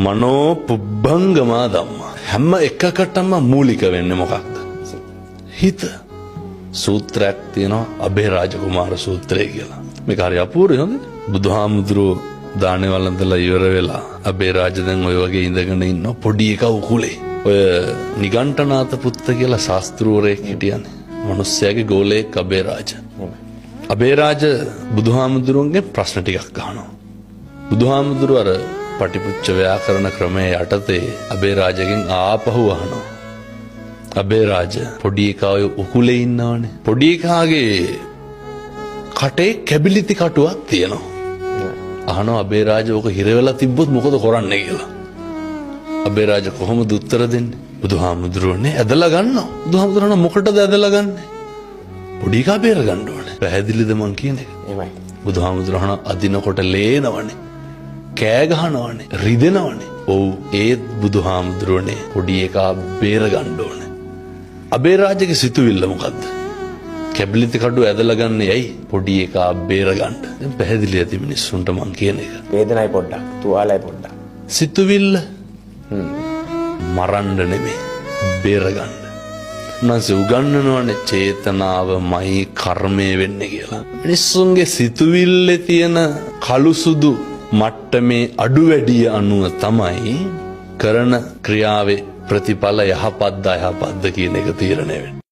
මනෝ පුබ්බංගමා ධම්මා. හැම එකකටම මූලික වෙන්නේ මොකක්ද? හිත. සූත්‍රයක් තියෙනවා අබේරාජ කුමාර සූත්‍රය කියලා. මේක හරි අපූර්වයි හොඳ. බුදුහාමුදුරුවෝ දානේ වළඳලා ඉවර වෙලා අබේරාජ දැන් ඔය වගේ ඉඳගෙන ඉන්න පොඩි එකා උකුලේ. ඔය නිගණ්ඨනාත පුත්ත කියලා ශාස්ත්‍රූවරයෙක් හිටියනේ. මිනිස්සයාගේ ගෝලයෙක් අබේරාජ. අබේරාජ බුදුහාමුදුරුවන්ගේ ප්‍රශ්න ටිකක් අහනවා. බුදුහාමුදුරුව අර පටිපුච්ච ව්‍යාකරණ ක්‍රමයේ යටතේ අබේරාජගෙන් ආපහු අහනවා. අබේරාජ පොඩි එකා ඔය උකුලේ ඉන්නවනේ. පොඩි එකාගේ කටේ කැබිලිති කටුවක් තියෙනවා. අහනවා අබේරාජ ඕක හිර වෙලා තිබ්බොත් මොකද කරන්නේ කියලා. අබේරාජ කොහොමද උත්තර දෙන්නේ? බුදුහාමුදුරුවනේ ඇදලා ගන්නවා. බුදුහාමුදුරුවනේ මොකටද ඇදලා ගන්නෙ? පොඩි එකා බේර ගන්න ඕනේ. පැහැදිලිද මං කියන එක? එහෙමයි. බුදුහාමුදුරුවනේ අදිනකොට ලේනවනේ. කෑ ගහනවනේ. රිදෙනවනේ. ඔව් ඒත් බුදුහාමුදුරුවනේ පොඩි එකා බේර ගන්න ඕනේ. අබේරාජගේ සිතුවිල්ල මොකද්ද? කැබිලිති කඩුව ඇදලා ගන්න යයි පොඩි එකා බේර ගන්න. දැන් පැහැදිලි ඇති මිනිස්සුන්ට මං කියන එක. වේදනයි පොඩ්ඩක්, තුවාලයි පොඩ්ඩක්. සිතුවිල්ල මරන්න නෙමෙයි බේර ගන්න. උන්වහන්සේ උගන්වනවනේ චේතනාවමයි කර්මය වෙන්නේ කියලා. මිනිස්සුන්ගේ සිතුවිල්ලේ තියෙන කළු සුදු මට්ටමේ අඩු වැඩිය අනුව තමයි කරන ක්‍රියාවේ ප්‍රතිඵල යහපත්ද අයහපත්ද කියන එක තීරණය වෙන්නේ.